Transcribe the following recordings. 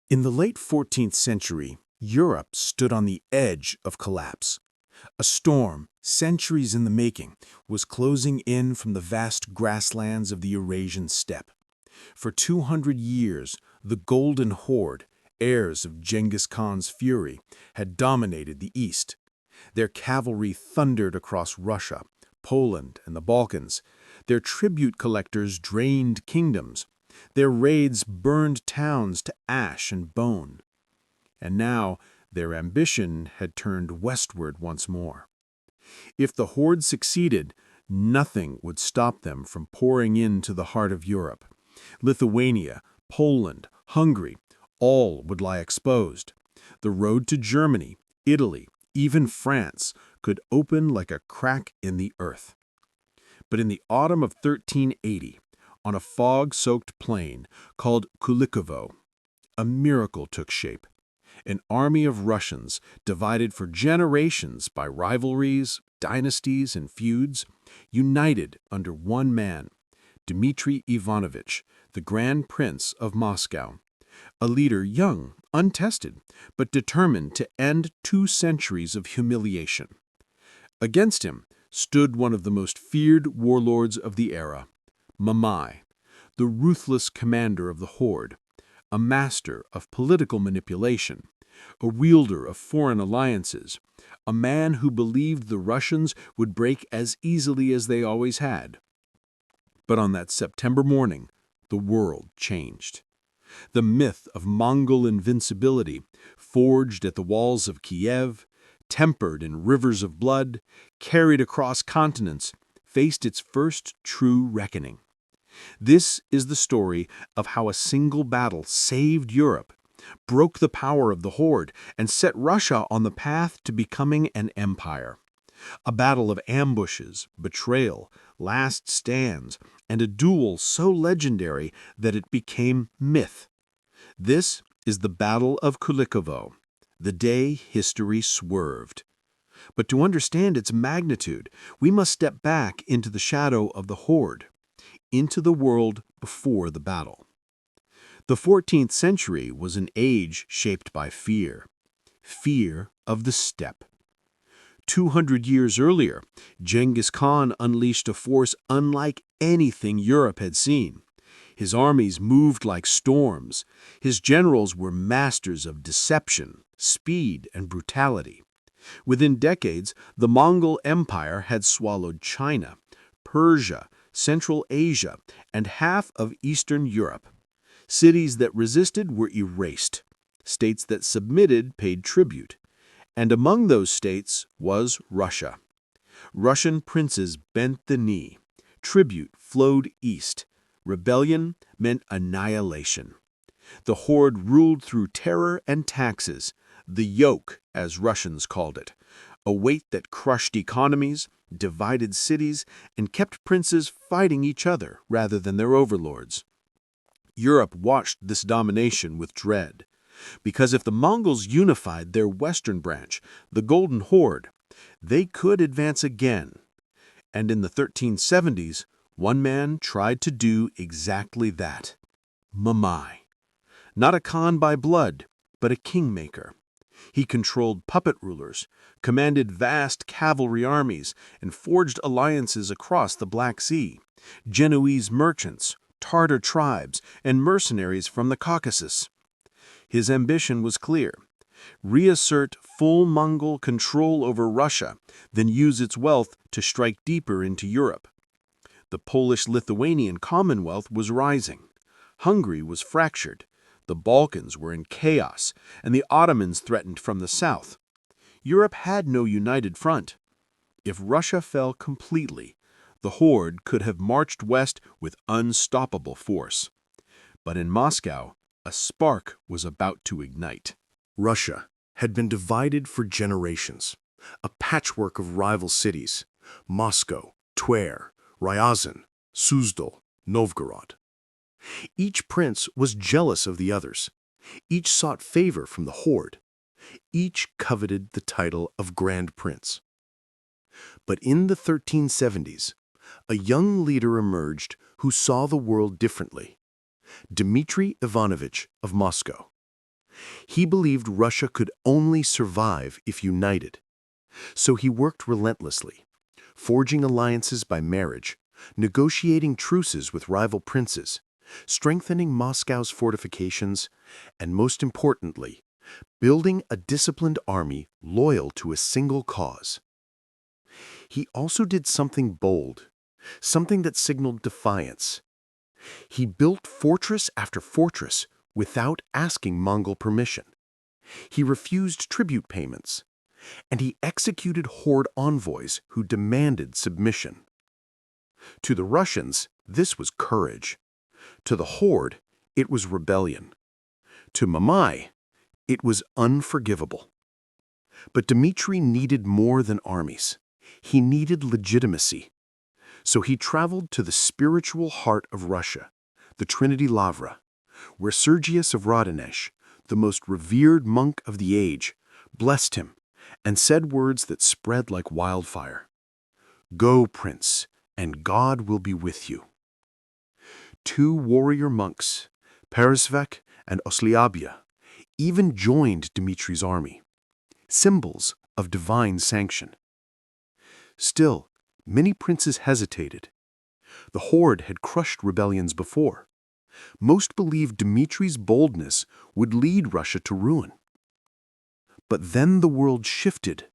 In the late 14th century, Europe stood on the edge of collapse. A storm, centuries in the making, was closing in from the vast grasslands of the Eurasian steppe. For 200 years, the Golden Horde, heirs of Genghis Khan's fury, had dominated the East. Their cavalry thundered across Russia, Poland, and the Balkans. Their tribute collectors drained kingdoms. Their raids burned towns to ash and bone. And now their ambition had turned westward once more. If the horde succeeded, nothing would stop them from pouring into the heart of Europe. Lithuania, Poland, Hungary, all would lie exposed. The road to Germany, Italy, even France could open like a crack in the earth. But in the autumn of 1380, on a fog-soaked plain called Kulikovo, a miracle took shape. An army of Russians, divided for generations by rivalries, dynasties, and feuds, united under one man, Dmitry Ivanovich, the Grand Prince of Moscow, a leader young, untested, but determined to end 2 centuries of humiliation. Against him stood one of the most feared warlords of the era, Mamai, the ruthless commander of the horde, a master of political manipulation, a wielder of foreign alliances, a man who believed the Russians would break as easily as they always had. But on that September morning, the world changed. The myth of Mongol invincibility, forged at the walls of Kiev, tempered in rivers of blood, carried across continents, faced its first true reckoning. This is the story of how a single battle saved Europe, broke the power of the horde, and set Russia on the path to becoming an empire. A battle of ambushes, betrayal, last stands, and a duel so legendary that it became myth. This is the Battle of Kulikovo, the day history swerved. But to understand its magnitude, we must step back into the shadow of the horde, into the world before the battle. The 14th century was an age shaped by fear of the steppe. 200 years earlier, Genghis Khan unleashed a force unlike anything Europe had seen. His armies moved like storms. His generals were masters of deception, speed, and brutality. Within decades, the Mongol Empire had swallowed China, Persia, Central Asia, and half of Eastern Europe. Cities that resisted were erased. States that submitted paid tribute. And among those states was Russia. Russian princes bent the knee. Tribute flowed east. Rebellion meant annihilation. The horde ruled through terror and taxes, the yoke, as Russians called it, a weight that crushed economies, divided cities, and kept princes fighting each other rather than their overlords. Europe watched this domination with dread, because if the Mongols unified their western branch, the Golden Horde, they could advance again. And in the 1370s, one man tried to do exactly that. Mamai. Not a Khan by blood, but a kingmaker. He controlled puppet rulers, commanded vast cavalry armies, and forged alliances across the Black Sea. Genoese merchants, Tartar tribes, and mercenaries from the Caucasus. His ambition was clear: reassert full Mongol control over Russia, then use its wealth to strike deeper into Europe. The Polish-Lithuanian Commonwealth was rising. Hungary was fractured. The Balkans were in chaos, and the Ottomans threatened from the south. Europe had no united front. If Russia fell completely, the horde could have marched west with unstoppable force. But in Moscow, a spark was about to ignite. Russia had been divided for generations, a patchwork of rival cities: Moscow, Tver, Ryazan, Suzdal, Novgorod. Each prince was jealous of the others. Each sought favor from the horde. Each coveted the title of Grand Prince. But in the 1370s, a young leader emerged who saw the world differently: Dmitry Ivanovich of Moscow. He believed Russia could only survive if united. So he worked relentlessly, forging alliances by marriage, negotiating truces with rival princes, strengthening Moscow's fortifications, and most importantly, building a disciplined army loyal to a single cause. He also did something bold, something that signaled defiance. He built fortress after fortress without asking Mongol permission. He refused tribute payments, and he executed horde envoys who demanded submission. To the Russians, this was courage. To the horde, it was rebellion. To Mamai, it was unforgivable. But Dmitri needed more than armies. He needed legitimacy. So he traveled to the spiritual heart of Russia, the Trinity Lavra, where Sergius of Radonezh, the most revered monk of the age, blessed him and said words that spread like wildfire. "Go, prince, and God will be with you." Two warrior monks, Peresvek and Osliabya, even joined Dmitri's army, symbols of divine sanction. Still, many princes hesitated. The horde had crushed rebellions before. Most believed Dmitri's boldness would lead Russia to ruin. But then the world shifted.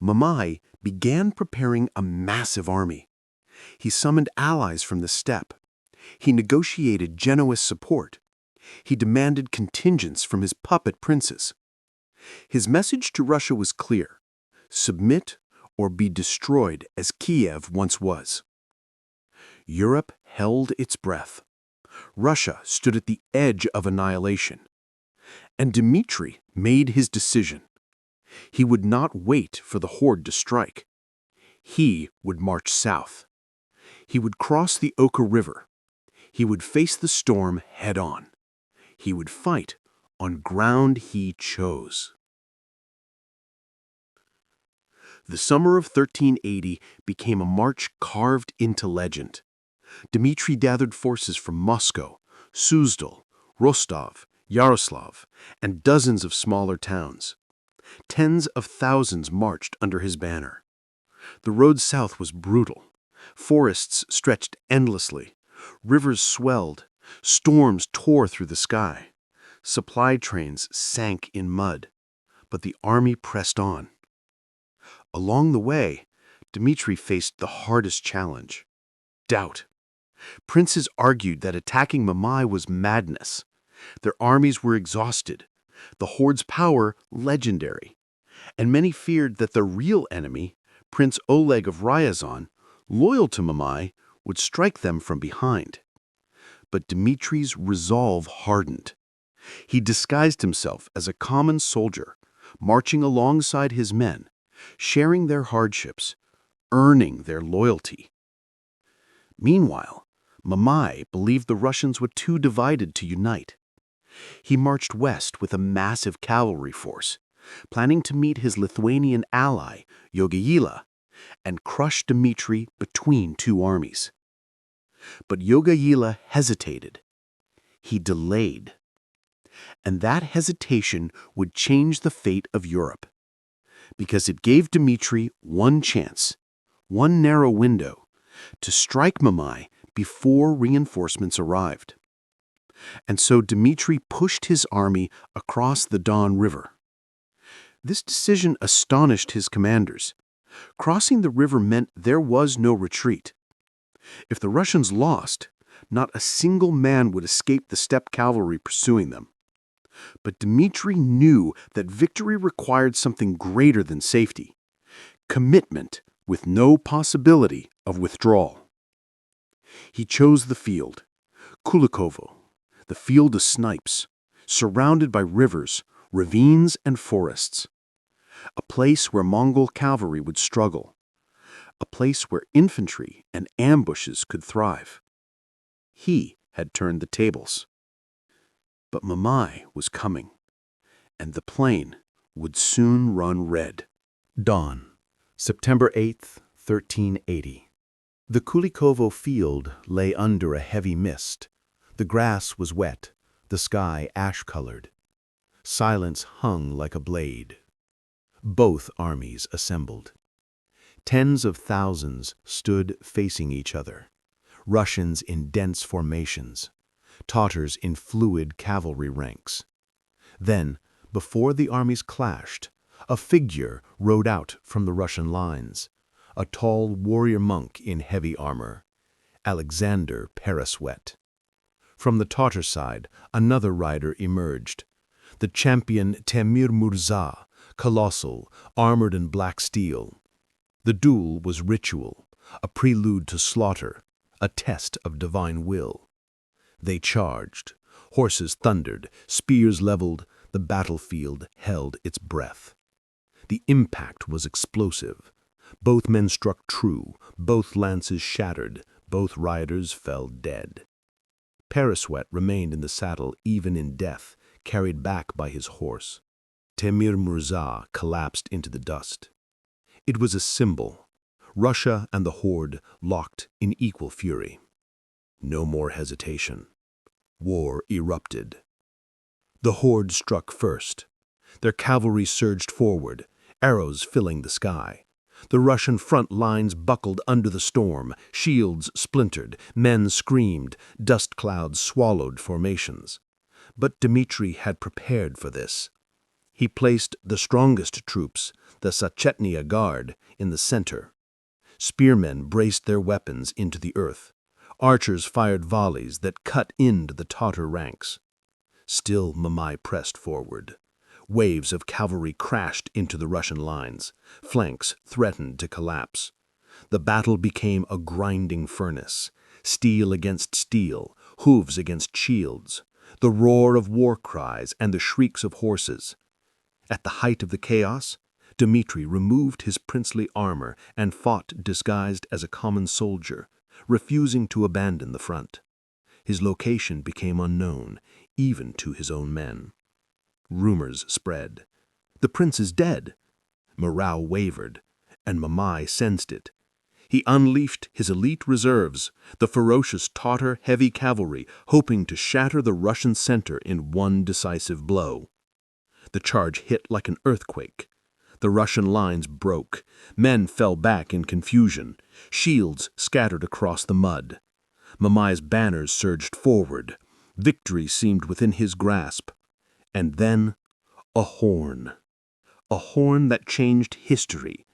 Mamai began preparing a massive army. He summoned allies from the steppe. He negotiated Genoese support. He demanded contingents from his puppet princes. His message to Russia was clear: submit or be destroyed as Kiev once was. Europe held its breath. Russia stood at the edge of annihilation. And Dmitri made his decision. He would not wait for the horde to strike. He would march south. He would cross the Oka River. He would face the storm head-on. He would fight on ground he chose. The summer of 1380 became a march carved into legend. Dmitri gathered forces from Moscow, Suzdal, Rostov, Yaroslav, and dozens of smaller towns. Tens of thousands marched under his banner. The road south was brutal. Forests stretched endlessly. Rivers swelled. Storms tore through the sky. Supply trains sank in mud. But the army pressed on. Along the way, Dmitri faced the hardest challenge: doubt. Princes argued that attacking Mamai was madness. Their armies were exhausted, the horde's power legendary, and many feared that the real enemy, Prince Oleg of Ryazan, loyal to Mamai, would strike them from behind. But Dmitri's resolve hardened. He disguised himself as a common soldier, marching alongside his men, sharing their hardships, earning their loyalty. Meanwhile, Mamai believed the Russians were too divided to unite. He marched west with a massive cavalry force, planning to meet his Lithuanian ally, Jogaila, and crush Dmitri between two armies. But Jogaila hesitated. He delayed. And that hesitation would change the fate of Europe, because it gave Dmitri one chance, one narrow window, to strike Mamai before reinforcements arrived. And so Dmitri pushed his army across the Don River. This decision astonished his commanders. Crossing the river meant there was no retreat. If the Russians lost, not a single man would escape the steppe cavalry pursuing them. But Dmitri knew that victory required something greater than safety: commitment with no possibility of withdrawal. He chose the field, Kulikovo, the field of snipes, surrounded by rivers, ravines, and forests. A place where Mongol cavalry would struggle. A place where infantry and ambushes could thrive. He had turned the tables. But Mamai was coming, and the plain would soon run red. Dawn, September 8th, 1380. The Kulikovo field lay under a heavy mist. The grass was wet, the sky ash-colored. Silence hung like a blade. Both armies assembled. Tens of thousands stood facing each other, Russians in dense formations, Tatars in fluid cavalry ranks. Then, before the armies clashed, a figure rode out from the Russian lines, a tall warrior monk in heavy armor, Alexander Pereswet. From the Tatar side, another rider emerged, the champion Temir Murza, colossal, armored in black steel. The duel was ritual, a prelude to slaughter, a test of divine will. They charged. Horses thundered, spears leveled, the battlefield held its breath. The impact was explosive. Both men struck true, both lances shattered, both riders fell dead. Pereswet remained in the saddle even in death, carried back by his horse. Temir Murza collapsed into the dust. It was a symbol. Russia and the horde locked in equal fury. No more hesitation. War erupted. The horde struck first. Their cavalry surged forward, arrows filling the sky. The Russian front lines buckled under the storm, shields splintered, men screamed, dust clouds swallowed formations. But Dmitri had prepared for this. He placed the strongest troops, the Sachetnia Guard, in the center. Spearmen braced their weapons into the earth. Archers fired volleys that cut into the Tatar ranks. Still Mamai pressed forward. Waves of cavalry crashed into the Russian lines. Flanks threatened to collapse. The battle became a grinding furnace. Steel against steel, hooves against shields. The roar of war cries and the shrieks of horses. At the height of the chaos, Dmitri removed his princely armor and fought disguised as a common soldier, refusing to abandon the front. His location became unknown, even to his own men. Rumors spread. The prince is dead. Morale wavered, and Mamai sensed it. He unleashed his elite reserves, the ferocious Tatar heavy cavalry, hoping to shatter the Russian center in one decisive blow. The charge hit like an earthquake. The Russian lines broke. Men fell back in confusion. Shields scattered across the mud. Mamai's banners surged forward. Victory seemed within his grasp. And then, a horn. A horn that changed history.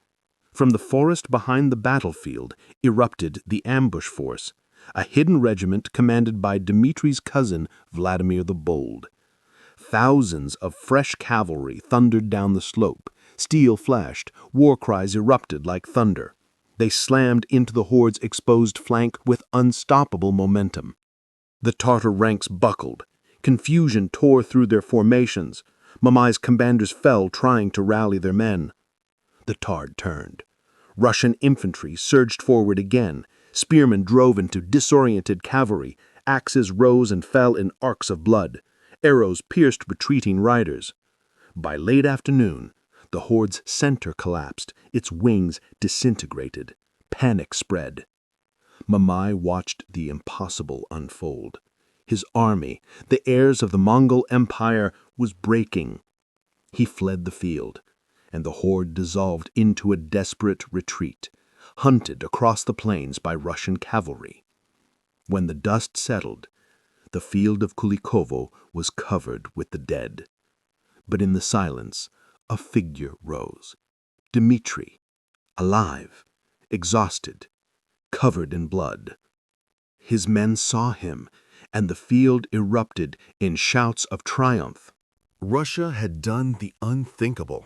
From the forest behind the battlefield erupted the ambush force, a hidden regiment commanded by Dmitri's cousin, Vladimir the Bold. Thousands of fresh cavalry thundered down the slope. Steel flashed, war cries erupted like thunder. They slammed into the horde's exposed flank with unstoppable momentum. The Tatar ranks buckled. Confusion tore through their formations. Mamai's commanders fell trying to rally their men. The tide turned. Russian infantry surged forward again. Spearmen drove into disoriented cavalry. Axes rose and fell in arcs of blood. Arrows pierced retreating riders. By late afternoon, the horde's center collapsed, its wings disintegrated. Panic spread. Mamai watched the impossible unfold. His army, the heirs of the Mongol Empire, was breaking. He fled the field, and the horde dissolved into a desperate retreat, hunted across the plains by Russian cavalry. When the dust settled, the field of Kulikovo was covered with the dead. But in the silence, a figure rose. Dmitri, alive, exhausted, covered in blood. His men saw him, and the field erupted in shouts of triumph. Russia had done the unthinkable.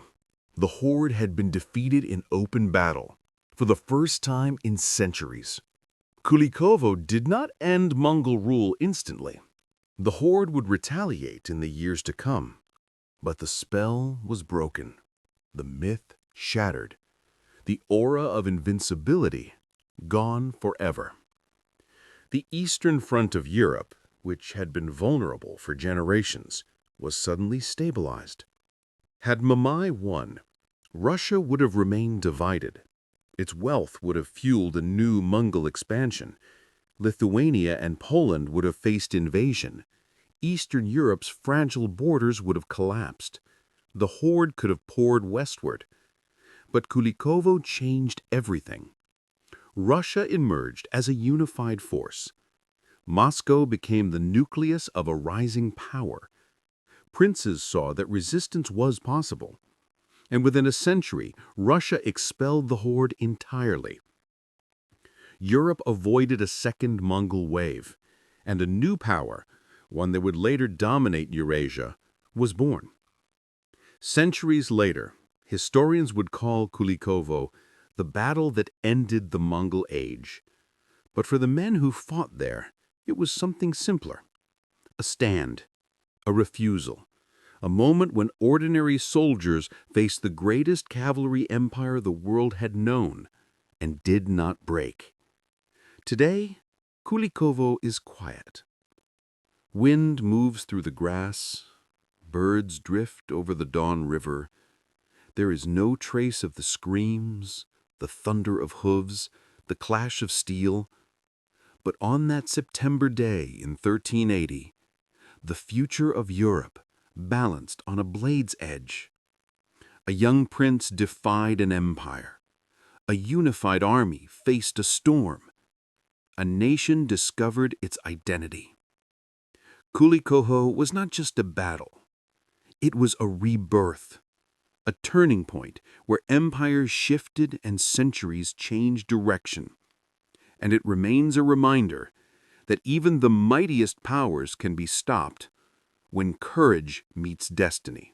The horde had been defeated in open battle, for the first time in centuries. Kulikovo did not end Mongol rule instantly. The horde would retaliate in the years to come. But the spell was broken, the myth shattered, the aura of invincibility gone forever. The eastern front of Europe, which had been vulnerable for generations, was suddenly stabilized. Had Mamai won, Russia would have remained divided. Its wealth would have fueled a new Mongol expansion. Lithuania and Poland would have faced invasion. Eastern Europe's fragile borders would have collapsed. The horde could have poured westward. But Kulikovo changed everything. Russia emerged as a unified force. Moscow became the nucleus of a rising power. Princes saw that resistance was possible. And within a century, Russia expelled the horde entirely. Europe avoided a second Mongol wave, and a new power, one that would later dominate Eurasia, was born. Centuries later, historians would call Kulikovo the battle that ended the Mongol age. But for the men who fought there, it was something simpler. A stand, a refusal, a moment when ordinary soldiers faced the greatest cavalry empire the world had known and did not break. Today, Kulikovo is quiet. Wind moves through the grass, birds drift over the Don River. There is no trace of the screams, the thunder of hooves, the clash of steel. But on that September day in 1380, the future of Europe balanced on a blade's edge. A young prince defied an empire. A unified army faced a storm. A nation discovered its identity. Kulikovo was not just a battle. It was a rebirth, a turning point where empires shifted and centuries changed direction. And it remains a reminder that even the mightiest powers can be stopped when courage meets destiny.